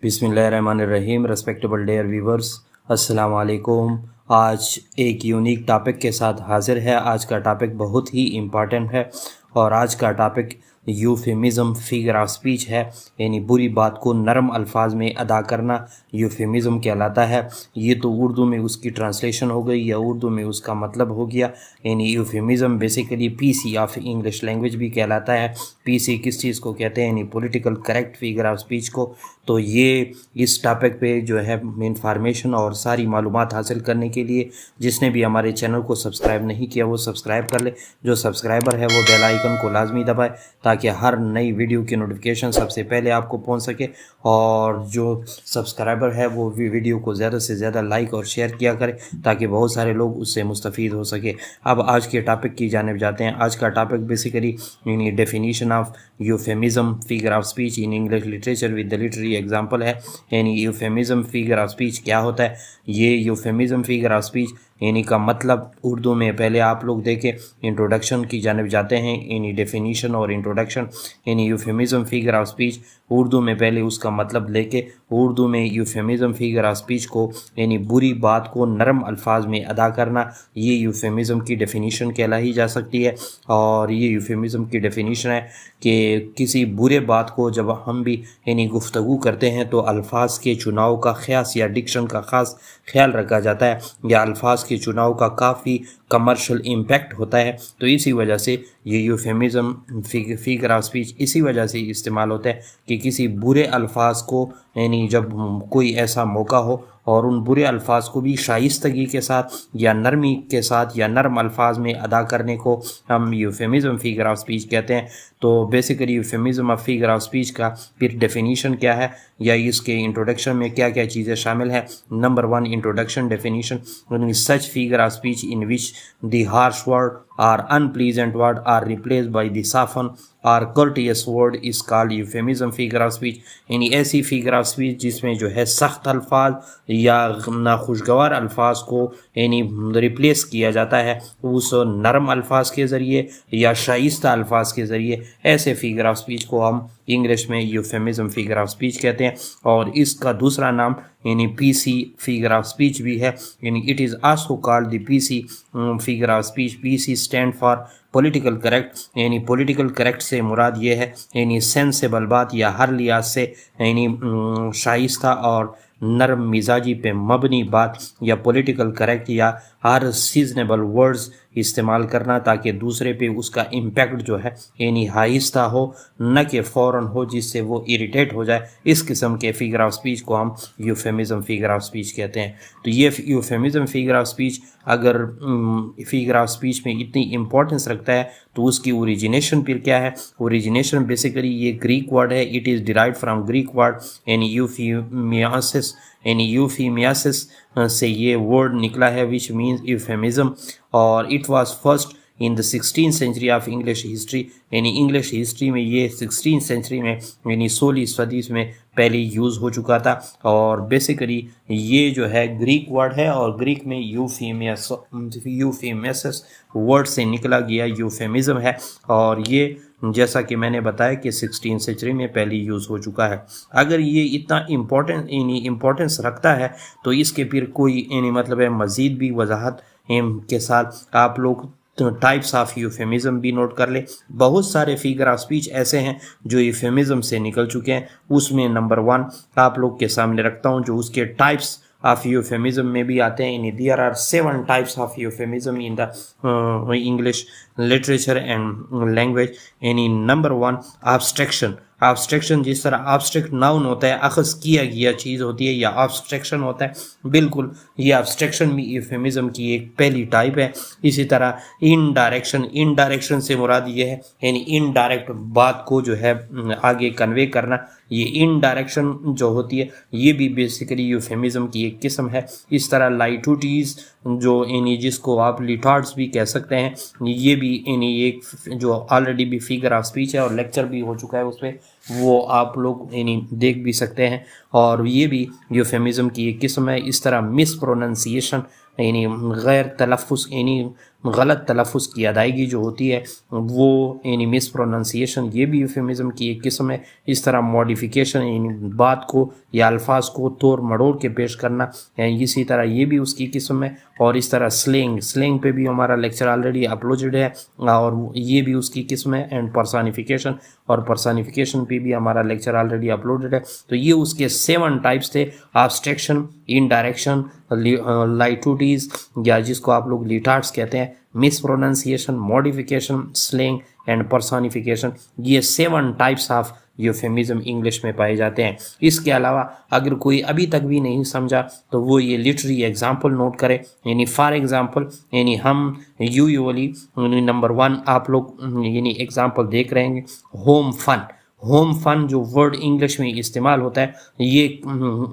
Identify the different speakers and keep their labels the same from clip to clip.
Speaker 1: بسم اللہ الرحمن الرحیم. ریسپیکٹیبل ڈیئر ویورز، السلام علیکم. آج ایک یونیک ٹاپک کے ساتھ حاضر ہے. آج کا ٹاپک بہت ہی امپارٹنٹ ہے اور آج کا ٹاپک یوفیمزم فگر آف اسپیچ ہے، یعنی بری بات کو نرم الفاظ میں ادا کرنا یوفیمزم کہلاتا ہے. یہ تو اردو میں اس کی ٹرانسلیشن ہو گئی یا اردو میں اس کا مطلب ہو گیا. یعنی euphemism basically P C of English language بھی کہلاتا ہے. پی سی کس چیز کو کہتے ہیں؟ یعنی political correct figure of speech کو. تو یہ اس ٹاپک پہ جو ہے انفارمیشن اور ساری معلومات حاصل کرنے کے لیے جس نے بھی ہمارے چینل کو سبسکرائب نہیں کیا وہ سبسکرائب کر لے. جو سبسکرائبر ہے وہ بیل آئیکن کو لازمی دبائے تاکہ ہر نئی ویڈیو کی نوٹیفیکیشن سب سے پہلے آپ کو پہنچ سکے. اور جو سبسکرائبر ہے وہ ویڈیو کو زیادہ سے زیادہ لائک اور شیئر کیا کرے تاکہ بہت سارے لوگ اس سے مستفید ہو سکے. اب آج کے ٹاپک کی جانب جاتے ہیں. آج کا ٹاپک بیسیکلی یعنی definition of euphemism figure of speech in English literature with the literary example ہے. یعنی یوفیمزم فگر آف اسپیچ کیا ہوتا ہے؟ یہ یوفیمزم فگر آف اسپیچ یعنی کا مطلب اردو میں پہلے آپ لوگ دیکھیں انٹروڈکشن کی جانب جاتے ہیں. یعنی ڈیفینیشن اور انٹروڈکشن. یعنی یوفیمزم فگر آف اسپیچ اردو میں پہلے اس کا مطلب لے کے اردو میں یوفیمزم فگر آف اسپیچ کو یعنی بری بات کو نرم الفاظ میں ادا کرنا یہ یوفیمزم کی ڈیفینیشن کہلائی جا سکتی ہے. اور یہ یوفیمزم کی ڈیفینیشن ہے کہ کسی برے بات کو جب ہم بھی یعنی گفتگو کرتے ہیں تو الفاظ کے چناؤ کا خاص یا ڈکشن کا خاص خیال رکھا جاتا ہے یا الفاظ کے چناؤ کا کافی کمرشل امپیکٹ ہوتا ہے. تو اسی وجہ سے یہ یوفیمزم فگر آف اسپیچ اسی وجہ سے استعمال ہوتا ہے کہ کسی برے الفاظ کو یعنی جب کوئی ایسا موقع ہو اور ان برے الفاظ کو بھی شائستگی کے ساتھ یا نرمی کے ساتھ یا نرم الفاظ میں ادا کرنے کو ہم یوفیمزم فگر آف اسپیچ کہتے ہیں. تو basically یوفیمزم of figure of speech کا پھر ڈیفینیشن کیا ہے یا اس کے انٹروڈکشن میں کیا کیا چیزیں شامل ہیں. Number 1 introduction definition such figure of speech in which the harsh word or unpleasant word are replaced by the soften or courteous word is called euphemism figure of speech. یعنی ایسی figure of speech جس میں جو ہے سخت الفاظ یا ناخوشگوار الفاظ کو یعنی ریپلیس کیا جاتا ہے اس نرم الفاظ کے ذریعے یا شائستہ الفاظ کے ذریعے. ایسے figure of speech کو ہم انگلش میں یوفیمزم فگر آف اسپیچ کہتے ہیں. اور اس کا دوسرا نام یعنی P C figure of speech بھی ہے. یعنی it is also called the P C figure of speech. P C stand for political correct. یعنی پولیٹیکل کریکٹ سے مراد یہ ہے یعنی سینسیبل بات یا ہر لحاظ سے یعنی شائستہ اور نرم مزاجی پہ مبنی بات یا پولیٹیکل کریکٹ یا ہر سیزنیبل ورڈز استعمال کرنا تاکہ دوسرے پہ اس کا امپیکٹ جو ہے یعنی آہستہ ہو نہ کہ فوراً ہو جس سے وہ اریٹیٹ ہو جائے. اس قسم کے فگر آف اسپیچ کو ہم یوفیمزم فگر آف اسپیچ کہتے ہیں. تو یہ یوفیمزم فگر آف اسپیچ اگر فگر آف اسپیچ میں اتنی امپورٹنس رکھتا ہے تو اس کی اوریجنیشن پھر کیا ہے؟ اوریجنیشن بیسیکلی یہ گریک ورڈ ہے. It is derived from Greek word یعنی یوفیمیاسس. یعنی یوفیمیاسس سے یہ ورڈ نکلا ہے which means euphemism. اور it was first in the 16th century of English history. یعنی انگلش ہسٹری میں یہ 16th century میں یعنی 16ویں صدی میں پہلے یوز ہو چکا تھا. اور بیسیکلی یہ جو ہے گریک ورڈ ہے اور گریک میں یوفیمیسس ورڈ سے نکلا گیا یوفیمزم ہے. اور یہ جیسا کہ میں نے بتایا کہ 16th century میں پہلے یوز ہو چکا ہے. اگر یہ اتنا امپورٹنس رکھتا ہے تو اس کے پھر کوئی یعنی مطلب ہے مزید بھی وضاحت کے ساتھ آپ لوگ ٹائپس آف یوفیمزم بھی نوٹ کر لیں. بہت سارے فگر آف اسپیچ ایسے ہیں جو یوفیمزم سے نکل چکے ہیں. اس میں نمبر 1 آپ لوگ کے سامنے رکھتا ہوں جو اس کے ٹائپس آف یوفیمزم میں بھی آتے ہیں. یعنی there are 7 types of euphemism in the English literature and language. یعنی نمبر 1 آبسٹریکشن. آبسٹریکشن جس طرح آبسٹریکٹ ناؤن ہوتا ہے اخذ کیا گیا چیز ہوتی ہے یا آبسٹریکشن ہوتا ہے بالکل یہ آبسٹریکشن بھی یوفیمزم کی ایک پہلی ٹائپ ہے. اسی طرح انڈائریکشن سے مراد یہ ہے یعنی انڈائریکٹ بات کو جو ہے آگے کنوے کرنا. یہ انڈائریکشن جو ہوتی ہے یہ بھی بیسیکلی یوفیمزم کی ایک قسم ہے. اس طرح لائٹوٹیز جو یعنی جس کو آپ لیٹارڈس بھی کہہ سکتے ہیں یہ بھی یعنی ایک جو آلریڈی بھی فگر آف اسپیچ ہے اور لیکچر بھی ہو چکا ہے اس پہ. وہ آپ لوگ یعنی دیکھ بھی سکتے ہیں، اور یہ بھی یوفیمزم کی ایک قسم ہے۔ اس طرح مس پروننسیشن یعنی غیر تلفظ یعنی غلط تلفظ کی ادائیگی جو ہوتی ہے وہ یعنی مس پروننسیشن، یہ بھی یوفیمزم کی ایک قسم ہے۔ اس طرح موڈیفیکیشن یعنی بات کو یا الفاظ کو توڑ مڑوڑ کے پیش کرنا، یعنی اسی طرح یہ بھی اس کی قسم ہے۔ اور اس طرح سلینگ پہ بھی ہمارا لیکچر آلریڈی اپلوڈ ہے اور یہ بھی اس کی قسم ہے۔ اینڈ پرسانیفیکیشن پہ بھی ہمارا لیکچر آلریڈی اپلوڈ ہے۔ تو یہ اس کے 7 ٹائپس تھے: آبسٹریکشن، انڈائریکشن، لائٹوٹیز یا جس کو آپ لوگ لیٹارڈس کہتے ہیں، مس پروننسیشن، موڈیفیکیشن، سلینگ اینڈ پرسانیفیکیشن۔ یہ 7 ٹائپس آف یوفیمزم انگلش میں پائے جاتے ہیں۔ اس کے علاوہ اگر کوئی ابھی تک بھی نہیں سمجھا تو وہ یہ لٹری ایگزامپل نوٹ کرے، یعنی فار ایگزامپل یعنی ہم یوزولی نمبر 1 آپ لوگ یعنی ایگزامپل دیکھ رہے ہیں، ہوم فن جو ورڈ انگلش میں استعمال ہوتا ہے، یہ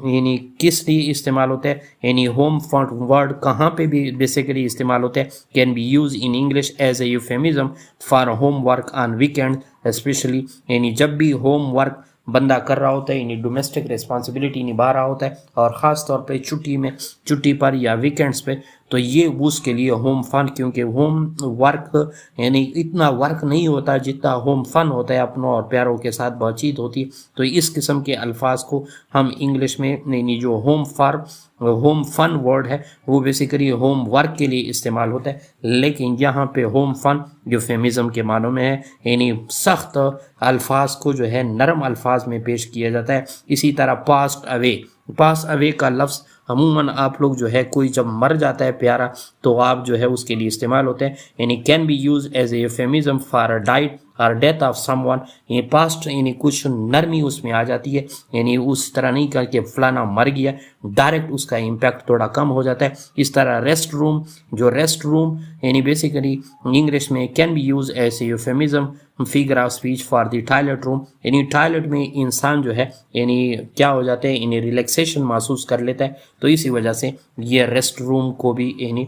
Speaker 1: یعنی کس لیے استعمال ہوتا ہے؟ یعنی ہوم فن ورڈ کہاں پہ بھی بیسیکلی استعمال ہوتا ہے؟ Can be use in English as a euphemism for homework on weekend especially, یعنی جب بھی ہوم ورک بندہ کر رہا ہوتا ہے، یعنی ڈومیسٹک ریسپانسبلٹی نبھا رہا ہوتا ہے، اور خاص طور پہ چھٹی پر یا ویکینڈز پہ، تو یہ اس کے لیے ہوم فن، کیونکہ ہوم ورک یعنی اتنا ورک نہیں ہوتا جتنا ہوم فن ہوتا ہے، اپنوں اور پیاروں کے ساتھ بات چیت ہوتی ہے۔ تو اس قسم کے الفاظ کو ہم انگلش میں یعنی جو ہوم فن ورڈ ہے وہ بیسیکلی ہوم ورک کے لیے استعمال ہوتا ہے، لیکن یہاں پہ ہوم فن یوفیمزم کے معنوں میں ہے، یعنی سخت الفاظ کو جو ہے نرم الفاظ میں پیش کیا جاتا ہے۔ اسی طرح پاس اوے کا لفظ عموماً آپ لوگ جو ہے کوئی جب مر جاتا ہے پیارا تو آپ جو ہے اس کے لیے استعمال ہوتے ہیں، یعنی can be use as a euphemism for diet اور ڈیتھ آف سم ون، یہ پاسٹ یعنی کچھ نرمی اس میں آ جاتی ہے، یعنی اس طرح نہیں کر کہ فلانا مر گیا، ڈائریکٹ اس کا امپیکٹ تھوڑا کم ہو جاتا ہے۔ اس طرح ریسٹ روم یعنی بیسیکلی انگلش میں can be use as a euphemism figure of speech for the toilet room, یعنی ٹوائلٹ میں انسان جو ہے یعنی کیا ہو جاتا ہے، یعنی ریلیکسیشن محسوس کر لیتا ہے، تو اسی وجہ سے یہ ریسٹ روم کو بھی یعنی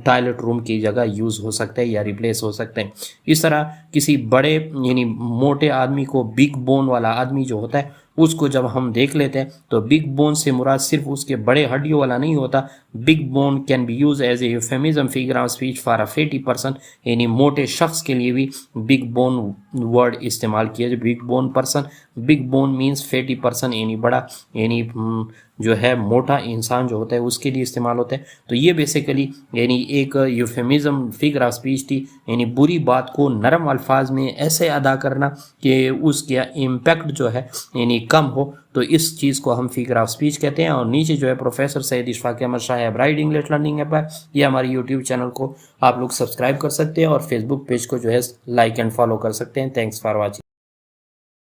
Speaker 1: ٹوائلٹ روم کی جگہ یوز ہو سکتا ہے یا ریپلیس ہو سکتے ہیں۔ اس طرح کسی بڑے یعنی موٹے آدمی کو، بگ بون والا آدمی جو ہوتا ہے اس کو جب ہم دیکھ لیتے ہیں تو بگ بون سے مراد صرف اس کے بڑے ہڈیوں والا نہیں ہوتا، big bone can be use as a euphemism figure of speech for a fatty person, یعنی موٹے شخص کے لیے بھی بگ بون ورڈ استعمال کیا جائے، big bone means fatty person, یعنی بڑا یعنی جو ہے موٹا انسان جو ہوتا ہے اس کے لیے استعمال ہوتا ہے۔ تو یہ بیسیکلی یعنی ایک یوفیمزم فگر آف اسپیچ تھی، یعنی بری بات کو نرم الفاظ میں ایسے ادا کرنا کہ اس کا امپیکٹ جو ہے یعنی کم ہو، تو اس چیز کو ہم فگر آف اسپیچ کہتے ہیں۔ اور نیچے جو ہے پروفیسر سید Ashfaq Ahmad Shah bright English learning app ہے، یہ ہماری یوٹیوب چینل کو آپ لوگ سبسکرائب کر سکتے ہیں اور فیس بک پیج کو جو ہے لائک اینڈ فالو کر سکتے ہیں۔ Thanks for watching.